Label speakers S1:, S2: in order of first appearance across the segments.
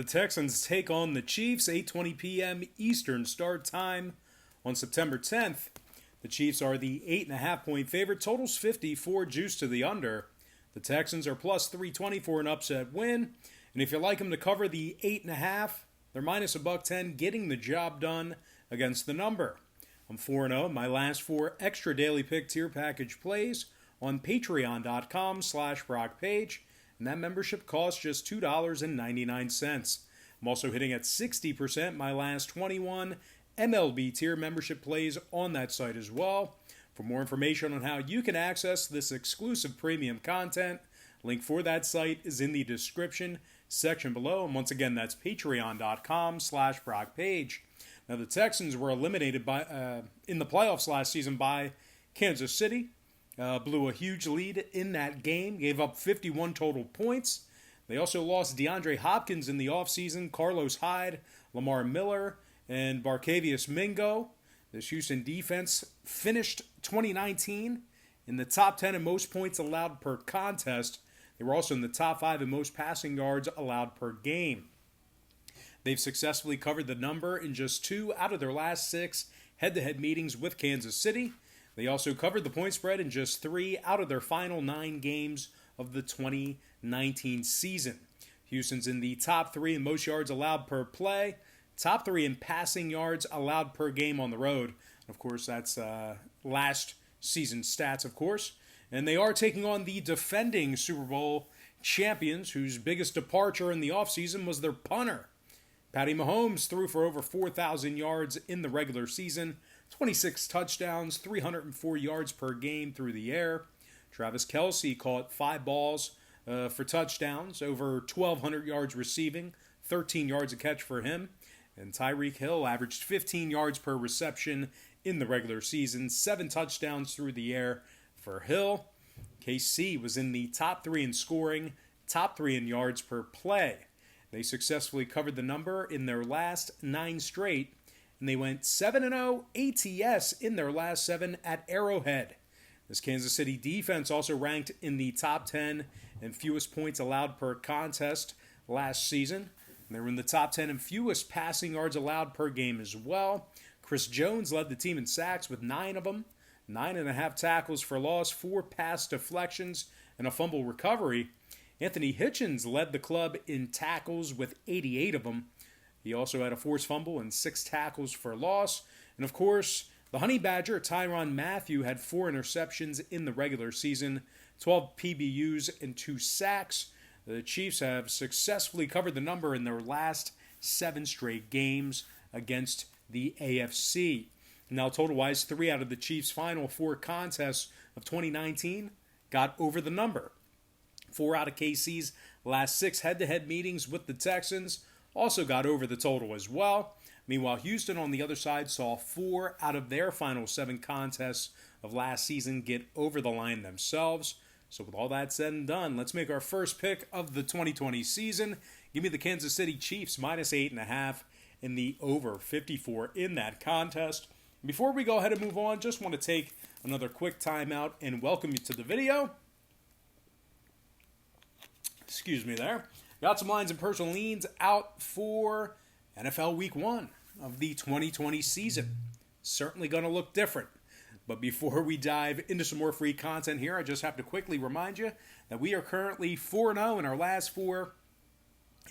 S1: The Texans take on the Chiefs, 8:20 p.m. Eastern start time on September 10th. The Chiefs are the 8.5-point favorite. Total's 54, juice to the under. The Texans are plus 320 for an upset win. And if you like them to cover the 8.5, they're minus $110, getting the job done against the number. I'm 4-0 in my last four extra daily pick tier package plays on patreon.com/BrockPage. And that membership costs just $2.99. I'm also hitting at 60% my last 21 MLB tier membership plays on that site as well. For more information on how you can access this exclusive premium content, link for that site is in the description section below. And once again, that's patreon.com/BrockPage. Now, the Texans were eliminated in the playoffs last season by Kansas City. Blew a huge lead in that game, gave up 51 total points. They also lost DeAndre Hopkins in the offseason, Carlos Hyde, Lamar Miller, and Barkevious Mingo. This Houston defense finished 2019 in the top 10 in most points allowed per contest. They were also in the top 5 in most passing yards allowed per game. They've successfully covered the number in just 2 out of their last 6 head-to-head meetings with Kansas City. They also covered the point spread in just 3 out of their final 9 games of the 2019 season. Houston's in the top 3 in most yards allowed per play, top 3 in passing yards allowed per game on the road. Of course, that's last season stats, of course. And they are taking on the defending Super Bowl champions, whose biggest departure in the offseason was their punter. Patty Mahomes threw for over 4,000 yards in the regular season, 26 touchdowns, 304 yards per game through the air. Travis Kelce caught 5 balls for touchdowns, over 1,200 yards receiving, 13 yards a catch for him. And Tyreek Hill averaged 15 yards per reception in the regular season, 7 touchdowns through the air for Hill. KC was in the top 3 in scoring, top 3 in yards per play. They successfully covered the number in their last 9 straight, and they went 7-0 ATS in their last 7 at Arrowhead. This Kansas City defense also ranked in the top 10 in fewest points allowed per contest last season. And they were in the top 10 in fewest passing yards allowed per game as well. Chris Jones led the team in sacks with 9 of them, 9.5 tackles for loss, 4 pass deflections, and a fumble recovery. Anthony Hitchens led the club in tackles with 88 of them. He also had a forced fumble and 6 tackles for loss. And of course, the Honey Badger, Tyrann Mathieu, had 4 interceptions in the regular season, 12 PBUs, and 2 sacks. The Chiefs have successfully covered the number in their last 7 straight games against the AFC. Now, total-wise, 3 out of the Chiefs' final 4 contests of 2019 got over the number. 4 out of KC's last 6 head-to-head meetings with the Texans also got over the total as well. Meanwhile, Houston on the other side saw 4 out of their final 7 contests of last season get over the line themselves. So with all that said and done, let's make our first pick of the 2020 season. Give me the Kansas City Chiefs minus 8.5 in the over 54 in that contest. Before we go ahead and move on, just want to take another quick timeout and welcome you to the video. Excuse me there. Got some lines and personal leans out for NFL Week 1 of the 2020 season. Certainly going to look different. But before we dive into some more free content here, I just have to quickly remind you that we are currently 4-0 in our last 4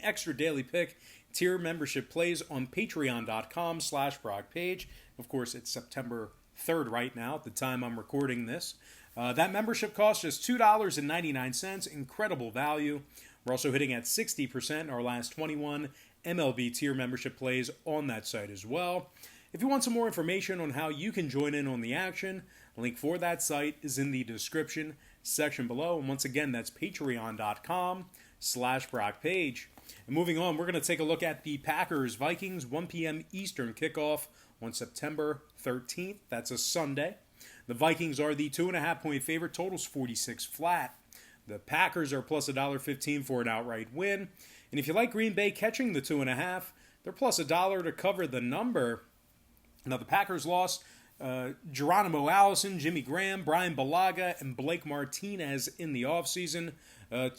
S1: extra daily pick tier membership plays on patreon.com/BrockPage. Of course, it's September 3rd right now at the time I'm recording this. That membership costs just $2.99, incredible value. We're also hitting at 60% in our last 21 MLB tier membership plays on that site as well. If you want some more information on how you can join in on the action, a link for that site is in the description section below. And once again, that's patreon.com/BrockPage. And moving on, we're going to take a look at the Packers-Vikings 1 p.m. Eastern kickoff on September 13th. That's a Sunday. The Vikings are the 2.5-point favorite. Total's 46 flat. The Packers are plus $1.15 for an outright win. And if you like Green Bay catching the 2.5, they're plus $1 to cover the number. Now, the Packers lost Geronimo Allison, Jimmy Graham, Brian Bulaga, and Blake Martinez in the offseason.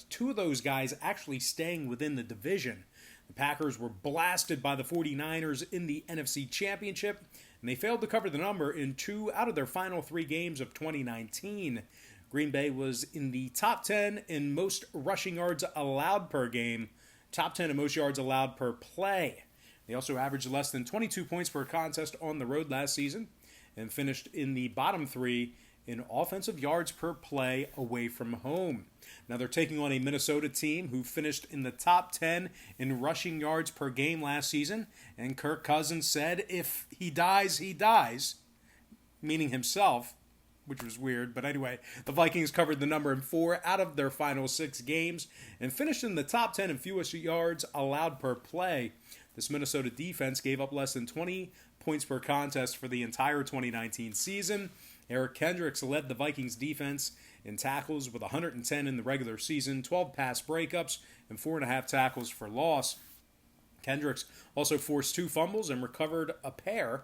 S1: 2 of those guys actually staying within the division. The Packers were blasted by the 49ers in the NFC Championship, and they failed to cover the number in 2 out of their final 3 games of 2019. Green Bay was in the top 10 in most rushing yards allowed per game, top 10 in most yards allowed per play. They also averaged less than 22 points per contest on the road last season and finished in the bottom 3 in offensive yards per play away from home. Now they're taking on a Minnesota team who finished in the top 10 in rushing yards per game last season, and Kirk Cousins said if he dies, he dies, meaning himself, which was weird. But anyway, the Vikings covered the number in 4 out of their final 6 games and finished in the top 10 in fewest yards allowed per play. This Minnesota defense gave up less than 20 points per contest for the entire 2019 season. Eric Kendricks led the Vikings defense in tackles with 110 in the regular season, 12 pass breakups, and 4.5 tackles for loss. Kendricks also forced 2 fumbles and recovered a pair.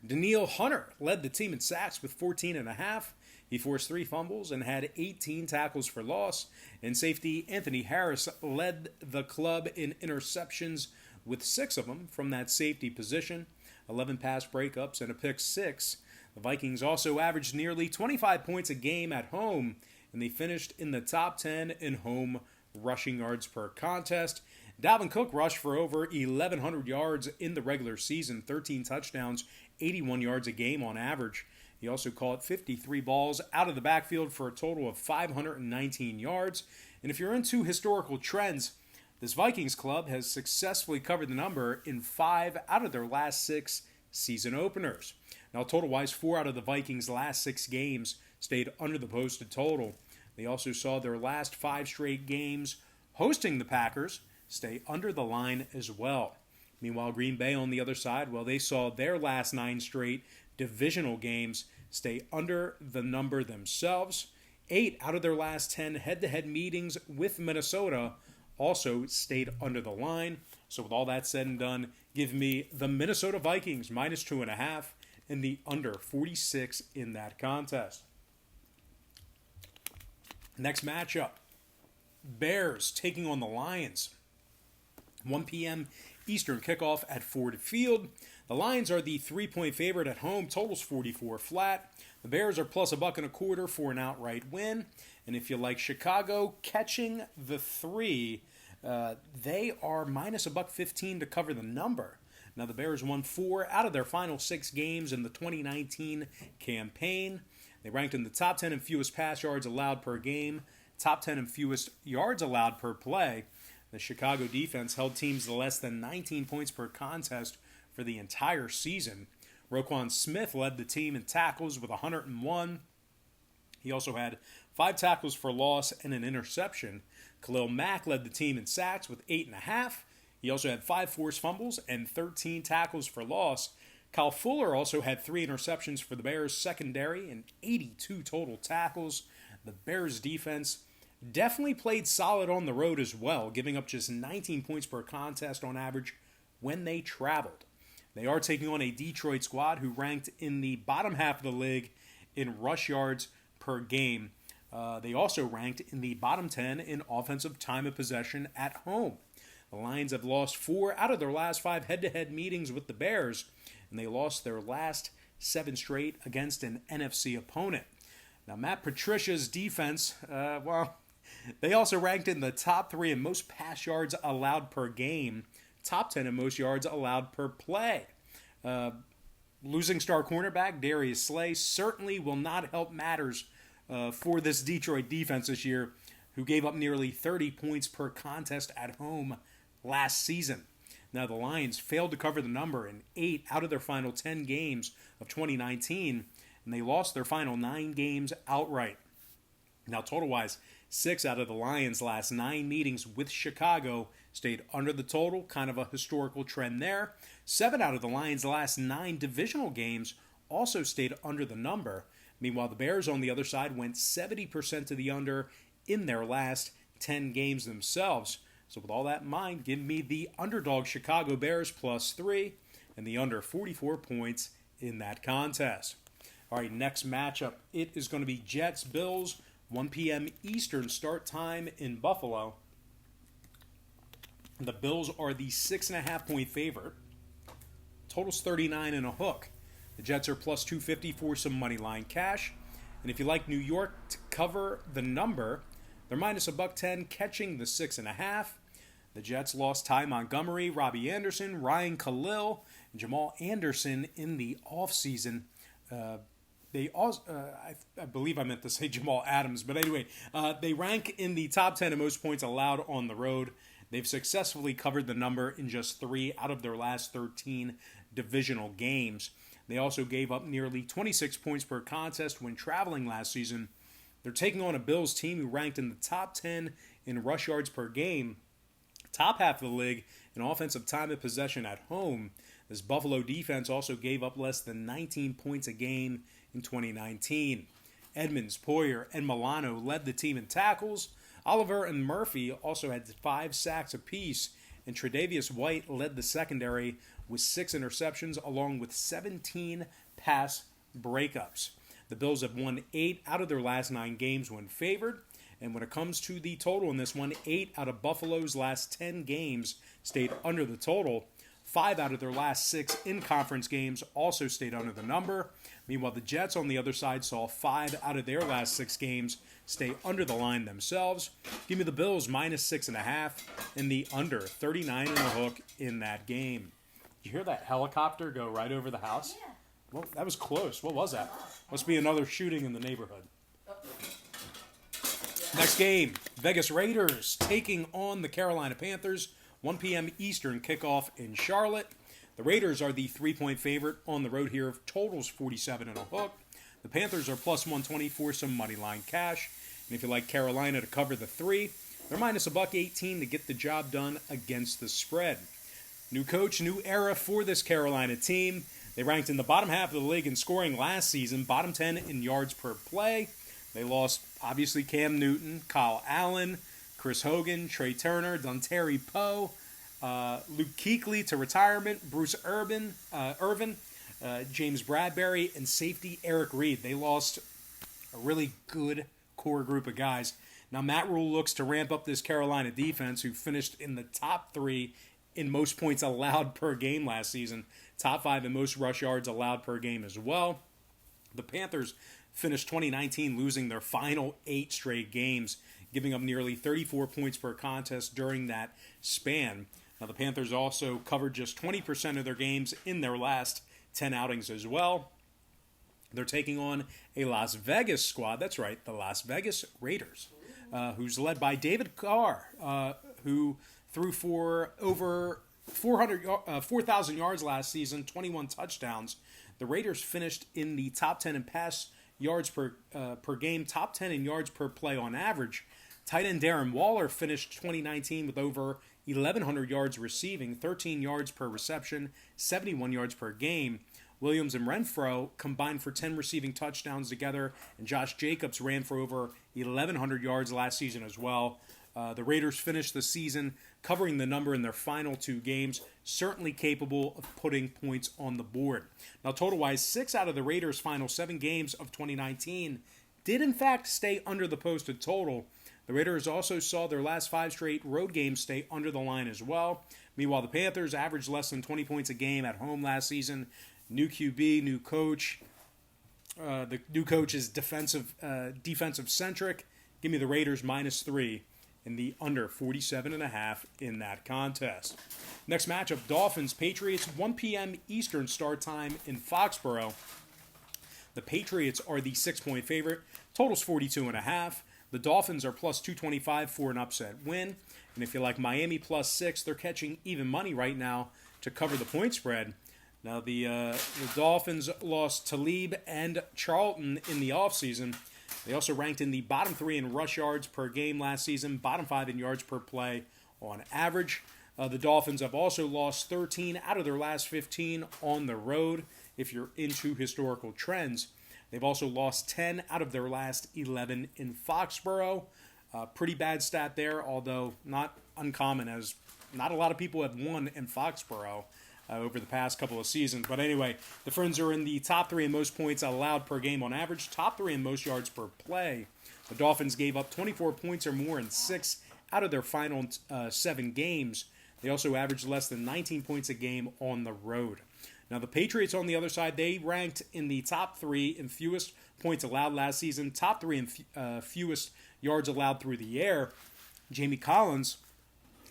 S1: Danielle Hunter led the team in sacks with 14.5. He forced 3 fumbles and had 18 tackles for loss. And safety Anthony Harris led the club in interceptions with 6 of them from that safety position, 11 pass breakups, and a pick 6. The Vikings also averaged nearly 25 points a game at home, and they finished in the top 10 in home rushing yards per contest. Dalvin Cook rushed for over 1,100 yards in the regular season, 13 touchdowns, 81 yards a game on average. He also caught 53 balls out of the backfield for a total of 519 yards. And if you're into historical trends, this Vikings club has successfully covered the number in 5 out of their last 6 season openers. Now, total-wise, 4 out of the Vikings' last 6 games stayed under the posted total. They also saw their last 5 straight games hosting the Packers stay under the line as well. Meanwhile, Green Bay on the other side, well, they saw their last 9 straight divisional games stay under the number themselves. 8 out of their last 10 head-to-head meetings with Minnesota also stayed under the line. So with all that said and done, give me the Minnesota Vikings minus 2.5 and the under 46 in that contest. Next matchup, Bears taking on the Lions. 1 p.m. Eastern kickoff at Ford Field. The Lions are the 3-point favorite at home. Total's 44 flat. The Bears are plus $1.25 for an outright win. And if you like Chicago catching the 3, they are minus $1.15 to cover the number. Now, the Bears won 4 out of their final 6 games in the 2019 campaign. They ranked in the top 10 in fewest pass yards allowed per game, top 10 in fewest yards allowed per play. The Chicago defense held teams to less than 19 points per contest for the entire season. Roquan Smith led the team in tackles with 101. He also had 5 tackles for loss and an interception. Khalil Mack led the team in sacks with 8.5. He also had 5 forced fumbles and 13 tackles for loss. Kyle Fuller also had 3 interceptions for the Bears secondary and 82 total tackles. The Bears defense definitely played solid on the road as well, giving up just 19 points per contest on average when they traveled. They are taking on a Detroit squad who ranked in the bottom half of the league in rush yards per game. They also ranked in the bottom 10 in offensive time of possession at home. The Lions have lost 4 out of their last 5 head-to-head meetings with the Bears, and they lost their last 7 straight against an NFC opponent. Now, Matt Patricia's defense, they also ranked in the top 3 in most pass yards allowed per game, top 10 in most yards allowed per play. Losing star cornerback Darius Slay certainly will not help matters for this Detroit defense this year, who gave up nearly 30 points per contest at home last season. Now, the Lions failed to cover the number in 8 out of their final 10 games of 2019, and they lost their final 9 games outright. Now, total-wise, 6 out of the Lions' last 9 meetings with Chicago stayed under the total, kind of a historical trend there. 7 out of the Lions' last 9 divisional games also stayed under the number. Meanwhile, the Bears on the other side went 70% to the under in their last 10 games themselves. So with all that in mind, give me the underdog Chicago Bears plus 3 and the under 44 points in that contest. All right, next matchup, it is going to be Jets-Bills, 1 p.m. Eastern start time in Buffalo. The Bills are the 6.5-point favorite. Total's 39 and a hook. The Jets are plus 250 for some money line cash. And if you like New York to cover the number, they're minus $110, catching the 6.5. The Jets lost Ty Montgomery, Robbie Anderson, Ryan Khalil, and Jamal Anderson in the offseason. They also, I believe I meant to say Jamal Adams, but anyway, they rank in the top 10 in most points allowed on the road. They've successfully covered the number in just 3 out of their last 13 divisional games. They also gave up nearly 26 points per contest when traveling last season. They're taking on a Bills team who ranked in the top 10 in rush yards per game, top half of the league in offensive time of possession at home. This Buffalo defense also gave up less than 19 points a game in 2019. Edmonds, Poyer, and Milano led the team in tackles. Oliver and Murphy also had 5 sacks apiece, and Tre'Davious White led the secondary with 6 interceptions along with 17 pass breakups. The Bills have won 8 out of their last 9 games when favored, and when it comes to the total in this one, 8 out of Buffalo's last 10 games stayed under the total. 5 out of their last 6 in-conference games also stayed under the number. Meanwhile, the Jets on the other side saw 5 out of their last 6 games stay under the line themselves. Give me the Bills minus 6.5 and the under 39 and a hook in that game. Did you hear that helicopter go right over the house?
S2: Yeah.
S1: Well, that was close. What was that? Must be another shooting in the neighborhood. Next game, Vegas Raiders taking on the Carolina Panthers. 1 p.m. Eastern kickoff in Charlotte. The Raiders are the 3-point favorite on the road here. Totals 47 and a hook. The Panthers are plus 120 for some money line cash. And if you like Carolina to cover the 3, they're minus $118 to get the job done against the spread. New coach, new era for this Carolina team. They ranked in the bottom half of the league in scoring last season, bottom 10 in yards per play. They lost, obviously, Cam Newton, Kyle Allen, Chris Hogan, Trey Turner, Dontari Poe, Luke Kuechly to retirement, Bruce Irvin, James Bradbury, and safety Eric Reed. They lost a really good core group of guys. Now, Matt Rule looks to ramp up this Carolina defense, who finished in the top 3 in most points allowed per game last season, top 5 in most rush yards allowed per game as well. The Panthers finished 2019 losing their final 8 straight games, giving up nearly 34 points per contest during that span. Now, the Panthers also covered just 20% of their games in their last 10 outings as well. They're taking on a Las Vegas squad. That's right, the Las Vegas Raiders, who's led by David Carr, who threw for over 4,000 yards last season, 21 touchdowns. The Raiders finished in the top 10 in pass yards per game, top 10 in yards per play on average. Tight end Darren Waller finished 2019 with over 1,100 yards receiving, 13 yards per reception, 71 yards per game. Williams and Renfro combined for 10 receiving touchdowns together, and Josh Jacobs ran for over 1,100 yards last season as well. The Raiders finished the season covering the number in their final 2 games, certainly capable of putting points on the board. Now, total-wise, 6 out of the Raiders' final 7 games of 2019 did in fact stay under the posted total. The Raiders also saw their last 5 straight road games stay under the line as well. Meanwhile, the Panthers averaged less than 20 points a game at home last season. New QB, new coach. The new coach is defensive-centric. Give me the Raiders minus 3 and the under 47.5 in that contest. Next matchup, Dolphins, Patriots, 1 p.m. Eastern start time in Foxborough. The Patriots are the 6-point favorite. Total's 42.5. The Dolphins are plus 225 for an upset win. And if you like Miami plus 6, they're catching even money right now to cover the point spread. Now, the Dolphins lost Talib and Charlton in the offseason. They also ranked in the bottom 3 in rush yards per game last season, bottom 5 in yards per play on average. The Dolphins have also lost 13 out of their last 15 on the road, if you're into historical trends. They've also lost 10 out of their last 11 in Foxborough. Pretty bad stat there, although not uncommon, as not a lot of people have won in Foxborough over the past couple of seasons. But anyway, the Friends are in the top 3 in most points allowed per game on average, top 3 in most yards per play. The Dolphins gave up 24 points or more in 6 out of their final 7 games. They also averaged less than 19 points a game on the road. Now, the Patriots on the other side, they ranked in the top 3 in fewest points allowed last season, top 3 in fewest yards allowed through the air. Jamie Collins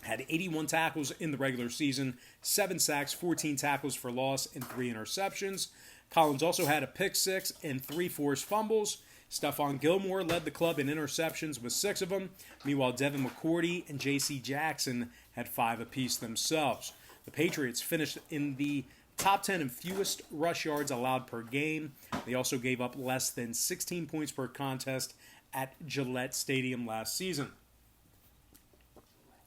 S1: had 81 tackles in the regular season, 7 sacks, 14 tackles for loss, and 3 interceptions. Collins also had a pick 6 and 3 forced fumbles. Stephon Gilmore led the club in interceptions with 6 of them. Meanwhile, Devin McCourty and J.C. Jackson had 5 apiece themselves. The Patriots finished in the top 10 in fewest rush yards allowed per game. They also gave up less than 16 points per contest at Gillette Stadium last season.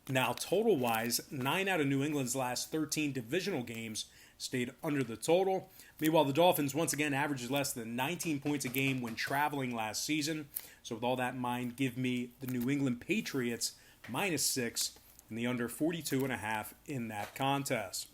S1: Now, total-wise, 9 out of New England's last 13 divisional games stayed under the total. Meanwhile, the Dolphins once again averaged less than 19 points a game when traveling last season. So with all that in mind, give me the New England Patriots -6 and the under 42.5 in that contest.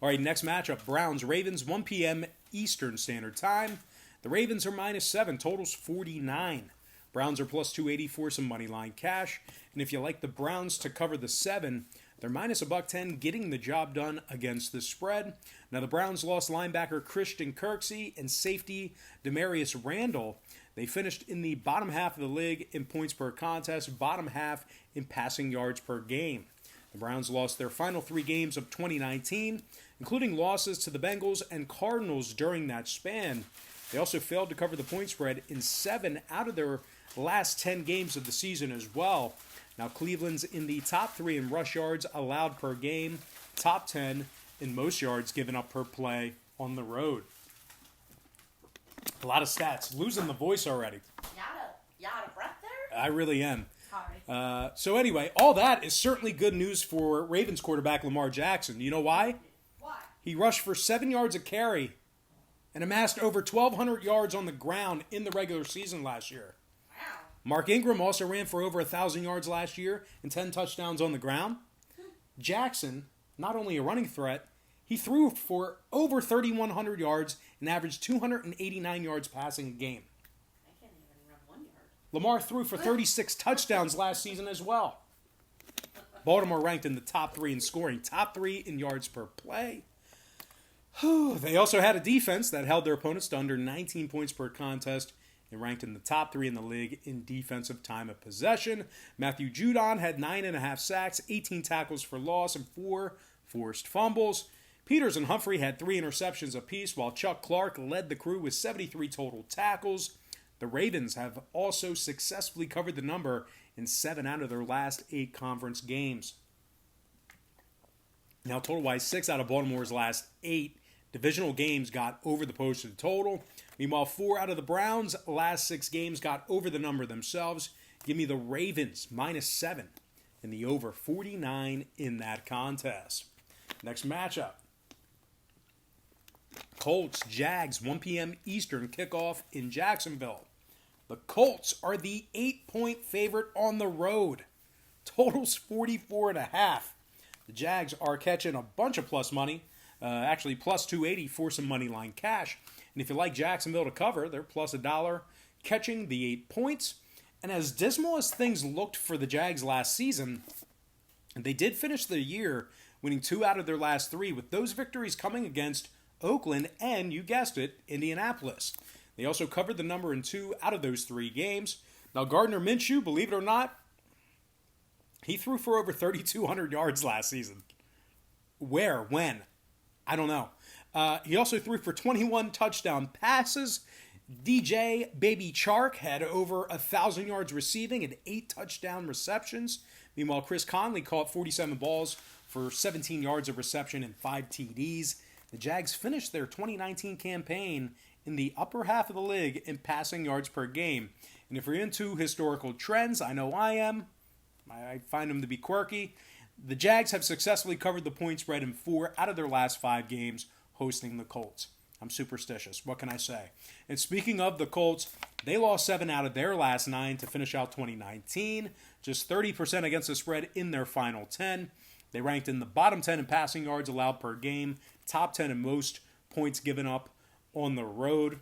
S1: All right, next matchup, Browns-Ravens, 1 p.m. Eastern Standard Time. The Ravens are -7, totals 49. Browns are plus 280 for some money line cash. And if you like the Browns to cover the 7, they're minus $110, getting the job done against the spread. Now, the Browns lost linebacker Christian Kirksey and safety Demarius Randall. They finished in the bottom half of the league in points per contest, bottom half in passing yards per game. The Browns lost their final 3 games of 2019, including losses to the Bengals and Cardinals during that span. They also failed to cover the point spread in 7 out of their last 10 games of the season as well. Now, Cleveland's in the top 3 in rush yards allowed per game, top 10 in most yards given up per play on the road. A lot of stats. Losing the voice already.
S2: You out of breath there?
S1: I really am.
S2: Sorry.
S1: So anyway, all that is certainly good news for Ravens quarterback Lamar Jackson. You know why?
S2: Why?
S1: He rushed for 7 yards a carry and amassed over 1,200 yards on the ground in the regular season last year.
S2: Wow.
S1: Mark Ingram also ran for over 1,000 yards last year and 10 touchdowns on the ground. Jackson, not only a running threat, he threw for over 3,100 yards and averaged 289 yards passing a game.
S2: I can't even run 1 yard.
S1: Lamar threw for 36 touchdowns last season as well. Baltimore ranked in the top 3 in scoring, top 3 in yards per play. They also had a defense that held their opponents to under 19 points per contest and ranked in the top 3 in the league in defensive time of possession. Matthew Judon had 9.5 sacks, 18 tackles for loss, and 4 forced fumbles. Peters and Humphrey had 3 interceptions apiece, while Chuck Clark led the crew with 73 total tackles. The Ravens have also successfully covered the number in 7 out of their last 8 conference games. Now, total-wise, 6 out of Baltimore's last 8 divisional games got over the posted total. Meanwhile, 4 out of the Browns' last 6 games got over the number themselves. Give me the Ravens -7 and the over 49 in that contest. Next matchup. Colts, Jags, 1 p.m. Eastern kickoff in Jacksonville. The Colts are the 8-point favorite on the road. Totals 44.5. The Jags are catching a bunch of plus money, actually plus 280 for some money line cash. And if you like Jacksonville to cover, they're plus $1 catching the 8 points. And as dismal as things looked for the Jags last season, they did finish the year winning 2 out of their last 3, with those victories coming against Oakland and, you guessed it, Indianapolis. They also covered the number in 2 out of those 3 games. Now, Gardner Minshew, believe it or not, he threw for over 3,200 yards last season. Where? When? I don't know. He also threw for 21 touchdown passes. DJ Baby Chark had over 1,000 yards receiving and 8 touchdown receptions. Meanwhile, Chris Conley caught 47 balls for 17 yards of reception and 5 TDs. The Jags finished their 2019 campaign in the upper half of the league in passing yards per game. And if you're into historical trends, I know I am. I find them to be quirky. The Jags have successfully covered the point spread in 4 out of their last 5 games hosting the Colts. I'm superstitious. What can I say? And speaking of the Colts, they lost 7 out of their last 9 to finish out 2019. Just 30% against the spread in their final 10. They ranked in the bottom 10 in passing yards allowed per game, top 10 in most points given up on the road.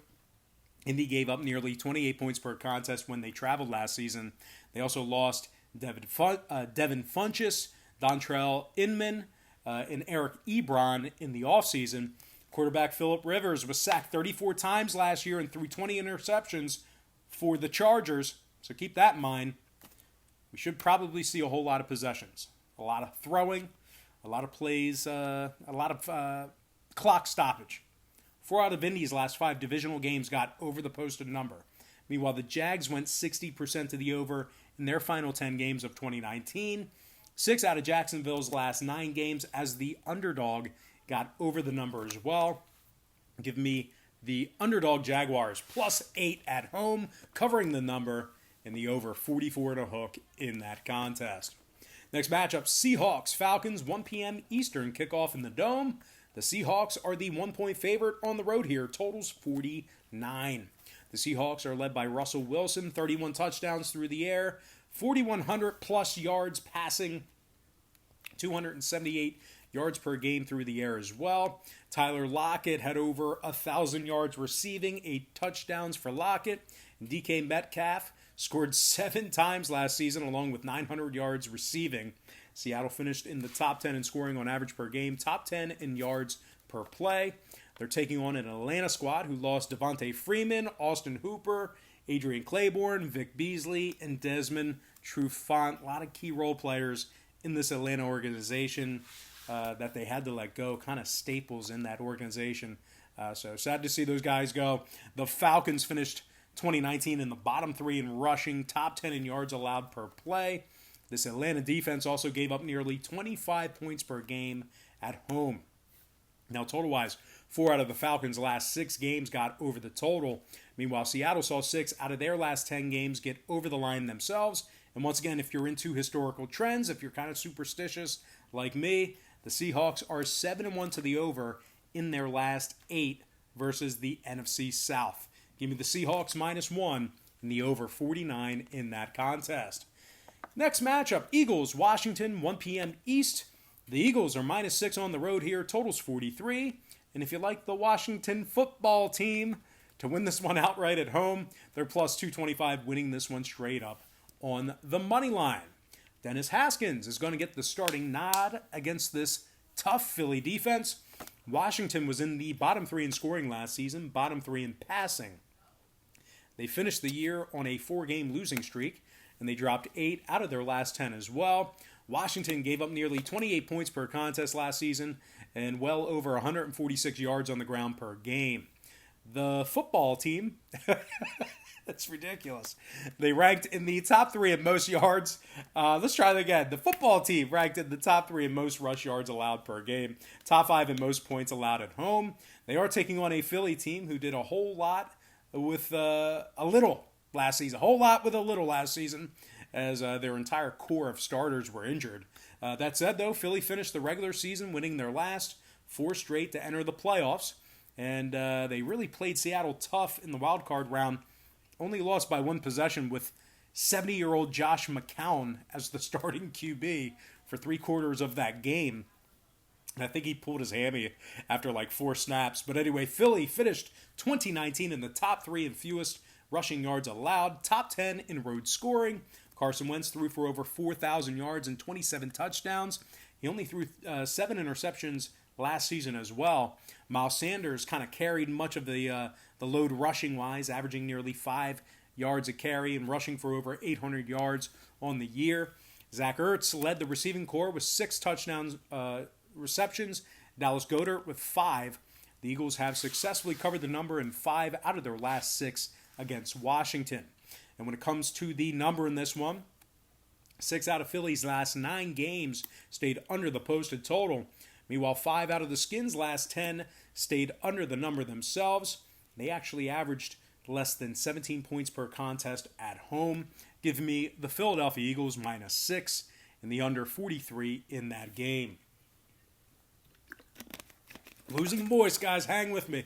S1: Indy gave up nearly 28 points per contest when they traveled last season. They also lost Devin Funchess, Dontrell Inman and Eric Ebron in the offseason. Quarterback Phillip Rivers was sacked 34 times last year and threw 20 interceptions for the Chargers. So keep that in mind. We should probably see a whole lot of possessions. A lot of throwing, a lot of plays, a lot of clock stoppage. 4 out of Indy's last 5 divisional games got over the posted number. Meanwhile, the Jags went 60% to the over in their final 10 games of 2019. 6 out of Jacksonville's last 9 games as the underdog got over the number as well. Give me the underdog Jaguars +8 at home, covering the number, and the over 44 and a hook in that contest. Next matchup, Seahawks Falcons, 1 p.m. Eastern kickoff in the Dome. The Seahawks are the 1-point favorite on the road here. Totals 49. The Seahawks are led by Russell Wilson, 31 touchdowns through the air, 4,100 plus yards passing, 278 yards per game through the air as well. Tyler Lockett had over 1,000 yards receiving, 8 touchdowns for Lockett. And DK Metcalf scored 7 times last season along with 900 yards receiving. Seattle finished in the top 10 in scoring on average per game, top 10 in yards per play. They're taking on an Atlanta squad who lost Devontae Freeman, Austin Hooper, Adrian Claiborne, Vic Beasley, and Desmond Trufant. A lot of key role players in this Atlanta organization that they had to let go, kind of staples in that organization. So sad to see those guys go. The Falcons finished 2019 in the bottom 3 in rushing, top 10 in yards allowed per play. This Atlanta defense also gave up nearly 25 points per game at home. Now, total-wise, 4 out of the Falcons' last 6 games got over the total. Meanwhile, Seattle saw 6 out of their last 10 games get over the line themselves. And once again, if you're into historical trends, if you're kind of superstitious like me, the Seahawks are 7-1 to the over in their last 8 versus the NFC South. Give me the Seahawks -1 and the over 49 in that contest. Next matchup, Eagles, Washington, 1 p.m. East. The Eagles are -6 on the road here, totals 43. And if you like the Washington football team to win this one outright at home, they're +225 winning this one straight up on the money line. Dennis Haskins is going to get the starting nod against this tough Philly defense. Washington was in the bottom 3 in scoring last season, bottom 3 in passing. They finished the year on a 4-game losing streak, and they dropped 8 out of their last 10 as well. Washington gave up nearly 28 points per contest last season and well over 146 yards on the ground per game. The football team, that's ridiculous. They ranked in the top 3 in most yards. Let's try that again. The football team ranked in the top 3 in most rush yards allowed per game, top 5 in most points allowed at home. They are taking on a Philly team who did a whole lot with a little last season. A whole lot with a little last season, as their entire core of starters were injured. That said, though, Philly finished the regular season winning their last 4 straight to enter the playoffs, and they really played Seattle tough in the wild card round, only lost by 1 possession with 70-year-old Josh McCown as the starting QB for 3/4 of that game. And I think he pulled his hammy after like 4 snaps. But anyway, Philly finished 2019 in the top 3 in fewest rushing yards allowed, top 10 in road scoring. Carson Wentz threw for over 4,000 yards and 27 touchdowns. He only threw 7 interceptions last season as well. Miles Sanders kind of carried much of the load rushing-wise, averaging nearly 5 yards a carry and rushing for over 800 yards on the year. Zach Ertz led the receiving corps with 6 touchdowns receptions. Dallas Goedert with 5. The Eagles have successfully covered the number in 5 out of their last 6 against Washington. And when it comes to the number in this one, 6 out of Philly's last 9 games stayed under the posted total. Meanwhile, 5 out of the Skins' last 10 stayed under the number themselves. They actually averaged less than 17 points per contest at home. Give me the Philadelphia Eagles -6 and the under 43 in that game. Losing voice, guys. Hang with me.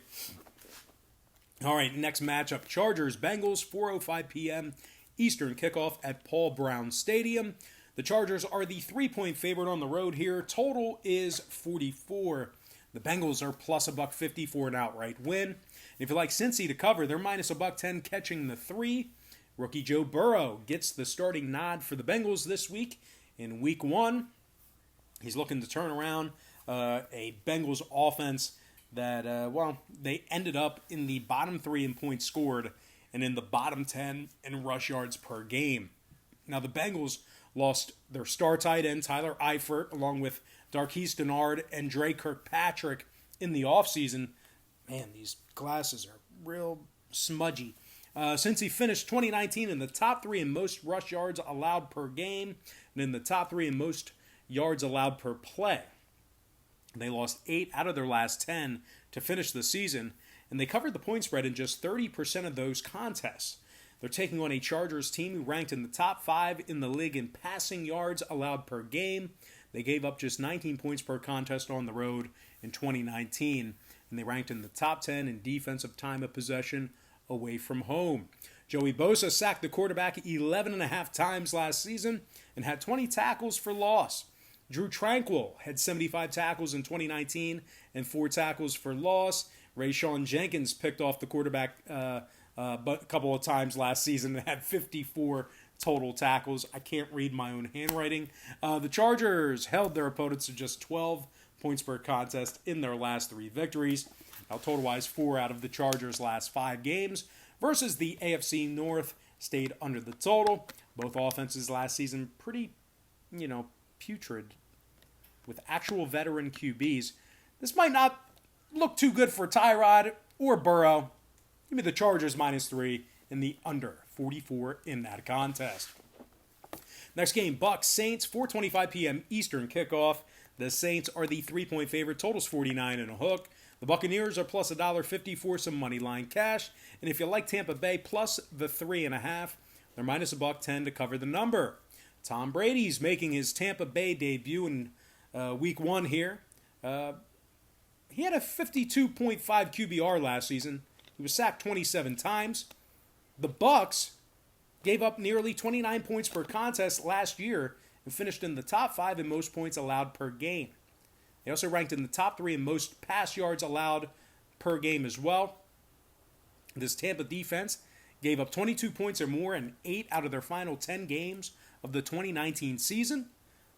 S1: All right, next matchup. Chargers-Bengals, 4:05 p.m. Eastern kickoff at Paul Brown Stadium. The Chargers are the 3-point favorite on the road here. Total is 44. The Bengals are +150 for an outright win. And if you like Cincy to cover, they're -110 catching the 3. Rookie Joe Burrow gets the starting nod for the Bengals this week in Week 1. He's looking to turn around a Bengals offense that, they ended up in the bottom 3 in points scored and in the bottom 10 in rush yards per game. Now, the Bengals lost their star tight end, Tyler Eifert, along with Darquise Dennard and Dre Kirkpatrick in the offseason. Man, these glasses are real smudgy. Since he finished 2019 in the top 3 in most rush yards allowed per game and in the top 3 in most yards allowed per play. They lost 8 out of their last 10 to finish the season, and they covered the point spread in just 30% of those contests. They're taking on a Chargers team who ranked in the top 5 in the league in passing yards allowed per game. They gave up just 19 points per contest on the road in 2019, and they ranked in the top 10 in defensive time of possession away from home. Joey Bosa sacked the quarterback 11.5 times last season and had 20 tackles for loss. Drew Tranquill had 75 tackles in 2019 and 4 tackles for loss. Rayshawn Jenkins picked off the quarterback a couple of times last season and had 54 total tackles. I can't read my own handwriting. The Chargers held their opponents to just 12 points per contest in their last 3 victories. Now, total-wise, 4 out of the Chargers' last 5 games versus the AFC North stayed under the total. Both offenses last season pretty, putrid with actual veteran QBs. This might not look too good for Tyrod or Burrow. Give me the Chargers -3 and the under 44 in that contest. Next game, Bucks Saints, 4:25 p.m. Eastern kickoff. The Saints are the 3-point favorite. Total's 49 and a hook. The Buccaneers are plus $1.50 for some money line cash. And if you like Tampa Bay, plus the 3.5, they're minus $1.10 to cover the number. Tom Brady's making his Tampa Bay debut in week 1 here. He had a 52.5 QBR last season. He was sacked 27 times. The Bucks gave up nearly 29 points per contest last year and finished in the top 5 in most points allowed per game. They also ranked in the top 3 in most pass yards allowed per game as well. This Tampa defense gave up 22 points or more in 8 out of their final 10 games of the 2019 season.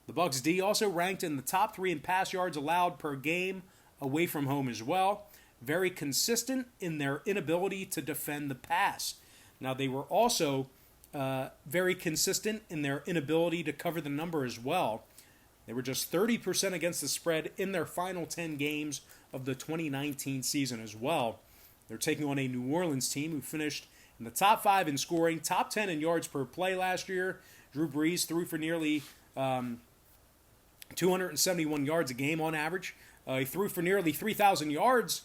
S1: The Bucs D also ranked in the top 3 in pass yards allowed per game away from home as well. Very consistent in their inability to defend the pass. Now, they were also very consistent in their inability to cover the number as well. They were just 30% against the spread in their final 10 games of the 2019 season as well. They're taking on a New Orleans team who finished in the top 5 in scoring, top 10 in yards per play last year. Drew Brees threw for nearly 271 yards a game on average. He threw for nearly 3,000 yards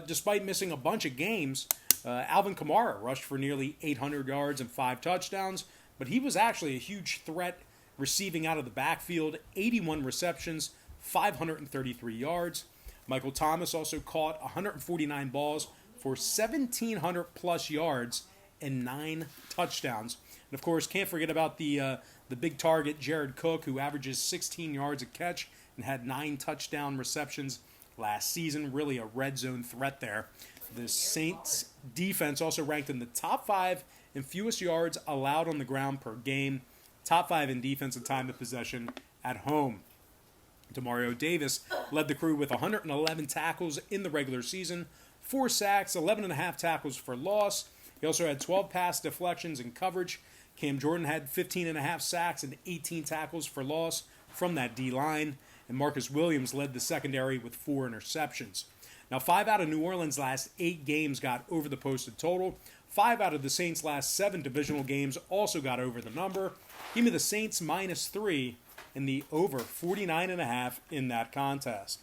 S1: despite missing a bunch of games. Alvin Kamara rushed for nearly 800 yards and 5 touchdowns, but he was actually a huge threat receiving out of the backfield, 81 receptions, 533 yards. Michael Thomas also caught 149 balls for 1,700-plus yards and 9 touchdowns. And, of course, can't forget about the big target, Jared Cook, who averages 16 yards a catch and had 9 touchdown receptions last season. Really a red zone threat there. The Saints defense also ranked in the top 5 in fewest yards allowed on the ground per game, top 5 in defensive time of possession at home. Demario Davis led the crew with 111 tackles in the regular season, 4 sacks, 11.5 tackles for loss. He also had 12 pass deflections and coverage. Cam Jordan had 15.5 sacks and 18 tackles for loss from that D-line. And Marcus Williams led the secondary with 4 interceptions. Now, 5 out of New Orleans' last 8 games got over the posted total. 5 out of the Saints' last 7 divisional games also got over the number. Give me the Saints -3 and the over 49.5 in that contest.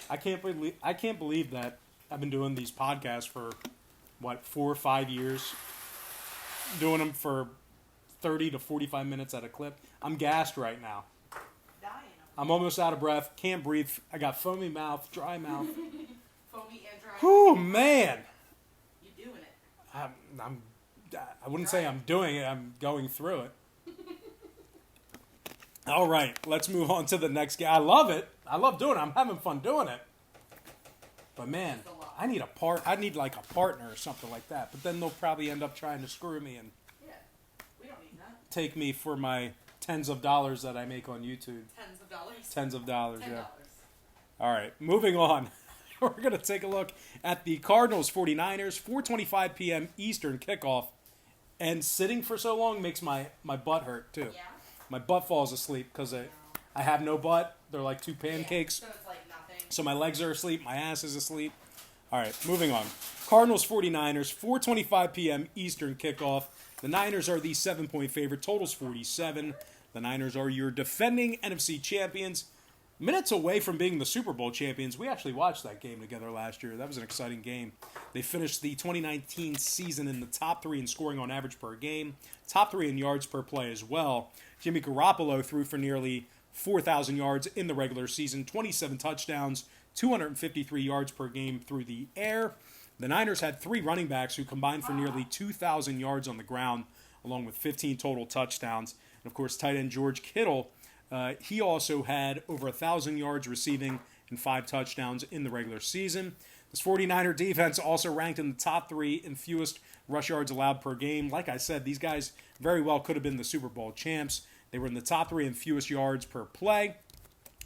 S1: I can't believe that I've been doing these podcasts for 4 or 5 years, doing them for 30 to 45 minutes at a clip. I'm gassed right now.
S2: Dying.
S1: I'm almost out of breath. Can't breathe. I got foamy mouth, dry mouth.
S2: Foamy and dry.
S1: Whew, man.
S2: You doing it?
S1: I wouldn't say I'm doing it. I'm going through it. All right, let's move on to the next game. I love it. I love doing it. I'm having fun doing it. But man, I need like a partner or something like that. But then they'll probably end up trying to screw me and
S2: Yeah, we don't need that.
S1: take me for my tens of dollars that I make on YouTube.
S2: Tens of dollars.
S1: Tens of dollars,
S2: $10.
S1: yeah. All right, moving on. We're going to take a look at the Cardinals 49ers, 4:25 p.m. Eastern kickoff. And sitting for so long makes my butt hurt, too.
S2: Yeah.
S1: My butt falls asleep because I have no butt. They're like two pancakes.
S2: Yeah, so it's like nothing.
S1: So my legs are asleep. My ass is asleep. All right, moving on. Cardinals 49ers, 4:25 p.m. Eastern kickoff. The Niners are the 7-point favorite. Total's 47. The Niners are your defending NFC champions. Minutes away from being the Super Bowl champions. We actually watched that game together last year. That was an exciting game. They finished the 2019 season in the top 3 in scoring on average per game, top 3 in yards per play as well. Jimmy Garoppolo threw for nearly 4,000 yards in the regular season, 27 touchdowns, 253 yards per game through the air. The Niners had 3 running backs who combined for nearly 2,000 yards on the ground, along with 15 total touchdowns. And, of course, tight end George Kittle, he also had over 1,000 yards receiving and 5 touchdowns in the regular season. This 49er defense also ranked in the top 3 in fewest rush yards allowed per game. Like I said, these guys very well could have been the Super Bowl champs. They were in the top 3 in fewest yards per play.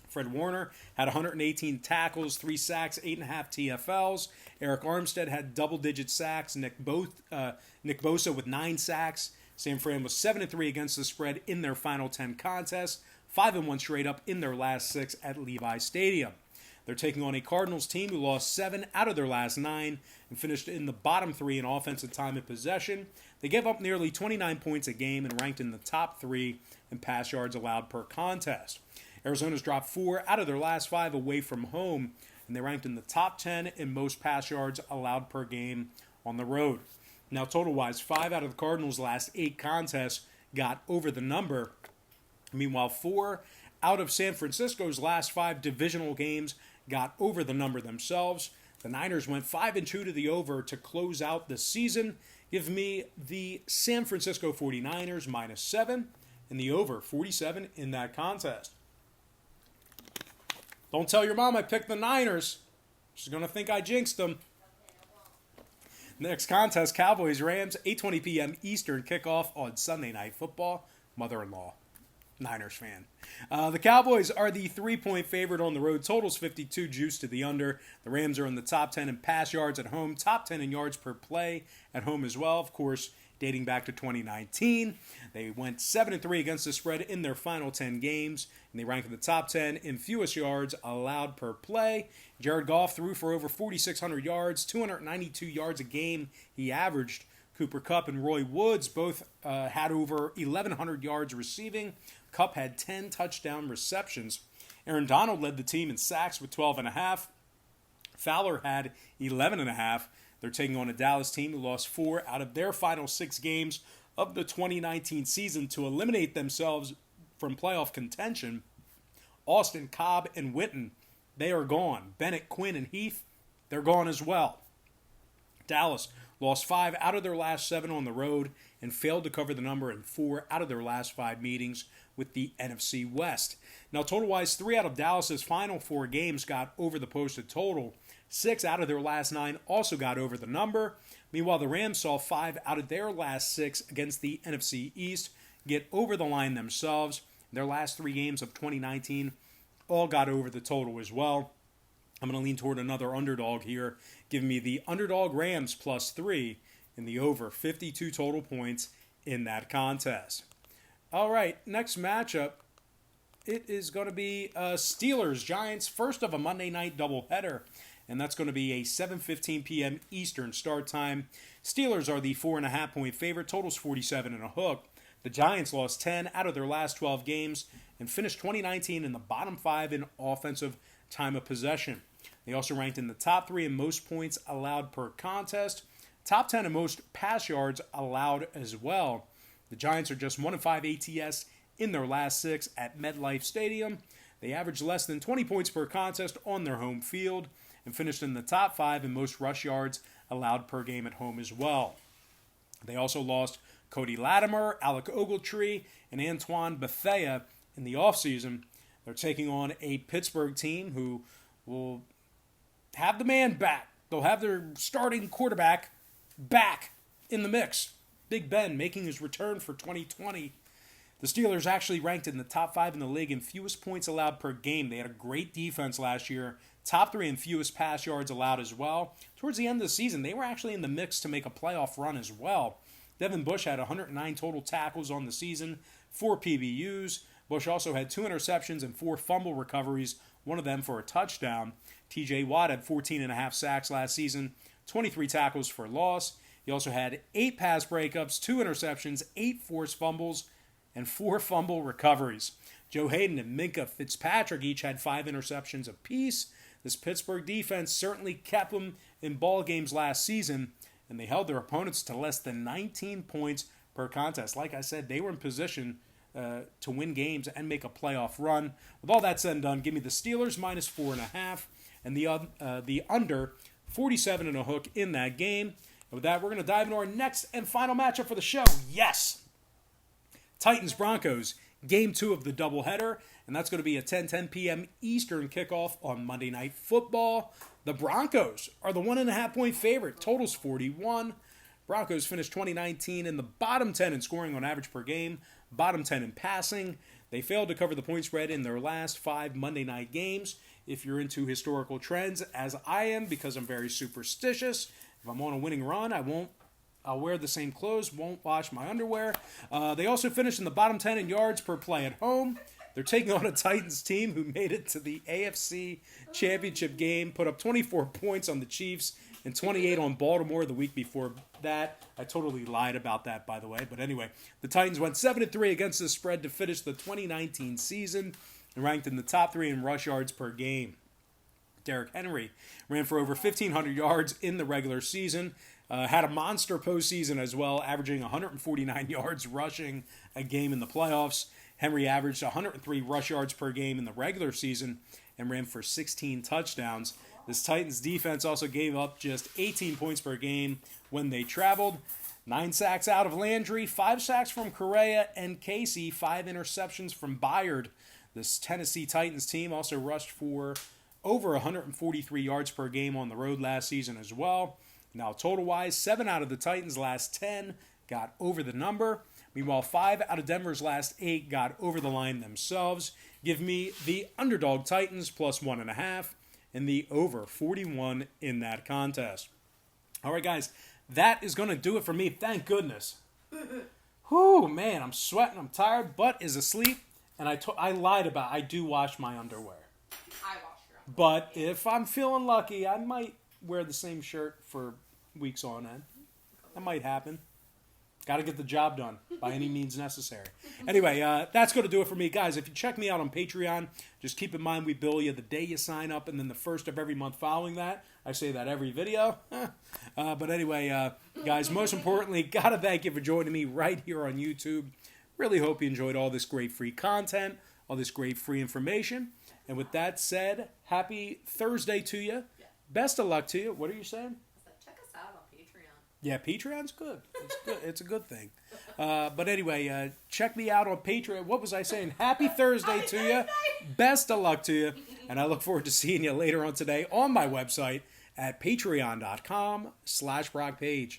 S1: Fred Warner had 118 tackles, 3 sacks, 8.5 TFLs. Eric Armstead had double-digit sacks. Nick Bosa with 9 sacks. San Fran was 7-3 against the spread in their final 10 contests, 5-1 straight up in their last 6 at Levi Stadium. They're taking on a Cardinals team who lost 7 out of their last 9 and finished in the bottom 3 in offensive time and possession. They gave up nearly 29 points a game and ranked in the top 3 in pass yards allowed per contest. Arizona's dropped 4 out of their last 5 away from home, and they ranked in the top 10 in most pass yards allowed per game on the road. Now, total-wise, 5 out of the Cardinals' last 8 contests got over the number. Meanwhile, 4 out of San Francisco's last 5 divisional games got over the number themselves. The Niners went 5-2 to the over to close out the season. Give me the San Francisco 49ers -7 and the over 47 in that contest. Don't tell your mom I picked the Niners. She's going to think I jinxed them. Next contest, Cowboys-Rams, 8:20 p.m. Eastern kickoff on Sunday Night Football. Mother-in-law, Niners fan. The Cowboys are the 3-point favorite on the road. Totals 52, juice to the under. The Rams are in the top 10 in pass yards at home, top 10 in yards per play at home as well. Of course, dating back to 2019. They went 7-3 against the spread in their final 10 games, and they rank in the top 10 in fewest yards allowed per play. Jared Goff threw for over 4,600 yards, 292 yards a game he averaged. Cooper Kupp and Roy Woods both had over 1,100 yards receiving. Kupp had 10 touchdown receptions. Aaron Donald led the team in sacks with 12.5. Fowler had 11.5. They're taking on a Dallas team who lost 4 out of their final 6 games of the 2019 season to eliminate themselves from playoff contention. Austin, Cobb, and Witten, they are gone. Bennett, Quinn, and Heath, they're gone as well. Dallas lost 5 out of their last 7 on the road and failed to cover the number in 4 out of their last 5 meetings with the NFC West. Now, total-wise, 3 out of Dallas's final 4 games got over the posted total. 6 out of their last 9 also got over the number. Meanwhile, the Rams saw 5 out of their last 6 against the NFC East get over the line themselves. Their last 3 games of 2019 all got over the total as well. I'm going to lean toward another underdog here. Give me the underdog Rams +3 in the over 52 total points in that contest. All right, next matchup. It is going to be Steelers-Giants, first of a Monday night doubleheader. And that's going to be a 7:15 p.m. Eastern start time. Steelers are the 4.5-point favorite. Totals 47 and a hook. The Giants lost 10 out of their last 12 games and finished 2019 in the bottom 5 in offensive time of possession. They also ranked in the top 3 in most points allowed per contest, top 10 in most pass yards allowed as well. The Giants are just 1-5 ATS in their last 6 at MetLife Stadium. They averaged less than 20 points per contest on their home field and finished in the top 5 in most rush yards allowed per game at home as well. They also lost Cody Latimer, Alec Ogletree, and Antoine Bethea in the offseason. They're taking on a Pittsburgh team who will have the man back. They'll have their starting quarterback back in the mix. Big Ben making his return for 2020. The Steelers actually ranked in the top 5 in the league in fewest points allowed per game. They had a great defense last year. Top 3 in fewest pass yards allowed as well. Towards the end of the season, they were actually in the mix to make a playoff run as well. Devin Bush had 109 total tackles on the season, 4 PBUs. Bush also had 2 interceptions and 4 fumble recoveries, one of them for a touchdown. TJ Watt had 14.5 sacks last season, 23 tackles for loss. He also had 8 pass breakups, 2 interceptions, 8 forced fumbles, and 4 fumble recoveries. Joe Hayden and Minka Fitzpatrick each had 5 interceptions apiece. This Pittsburgh defense certainly kept them in ball games last season, and they held their opponents to less than 19 points per contest. Like I said, they were in position to win games and make a playoff run. With all that said and done, give me the Steelers minus 4.5 and the under 47 and a hook in that game. And with that, we're going to dive into our next and final matchup for the show. Yes! Titans-Broncos, Game 2 of the doubleheader, and that's going to be a 10:10 p.m. Eastern kickoff on Monday Night Football. The Broncos are the 1.5-point favorite. Total's 41. Broncos finished 2019 in the bottom 10 in scoring on average per game, bottom 10 in passing. They failed to cover the point spread in their last 5 Monday night games. If you're into historical trends, as I am, because I'm very superstitious, if I'm on a winning run, I'll wear the same clothes, won't wash my underwear. They also finished in the bottom 10 in yards per play at home. They're taking on a Titans team who made it to the AFC Championship game, put up 24 points on the Chiefs and 28 on Baltimore the week before that. I totally lied about that, by the way. But anyway, the Titans went 7-3 against the spread to finish the 2019 season and ranked in the top 3 in rush yards per game. Derrick Henry ran for over 1,500 yards in the regular season. Had a monster postseason as well, averaging 149 yards rushing a game in the playoffs. Henry averaged 103 rush yards per game in the regular season and ran for 16 touchdowns. This Titans defense also gave up just 18 points per game when they traveled. 9 sacks out of Landry, 5 sacks from Correa and Casey, 5 interceptions from Byard. This Tennessee Titans team also rushed for over 143 yards per game on the road last season as well. Now, total-wise, 7 out of the Titans' last 10 got over the number. Meanwhile, 5 out of Denver's last 8 got over the line themselves. Give me the underdog Titans plus 1.5 and the over 41 in that contest. All right, guys, that is going to do it for me. Thank goodness. Whew, man, I'm sweating. I'm tired. Butt is asleep. And I lied about it. I do wash my underwear.
S2: I wash your underwear.
S1: But if I'm feeling lucky, I might wear the same shirt for weeks on end. That might happen. Got to get the job done by any means necessary. Anyway, that's going to do it for me. Guys, if you check me out on Patreon, just keep in mind we bill you the day you sign up and then the first of every month following that. I say that every video. But anyway, guys, most importantly, got to thank you for joining me right here on YouTube. Really hope you enjoyed all this great free content, all this great free information. And with that said, happy Thursday to you.
S2: Yeah.
S1: Best of luck to you. What are you saying?
S2: Check us out on Patreon.
S1: Yeah, Patreon's good. It's good. It's a good thing. But anyway, check me out on Patreon. What was I saying? Happy Thursday to you. Best of luck to you. And I look forward to seeing you later on today on my website at patreon.com/BrockPage.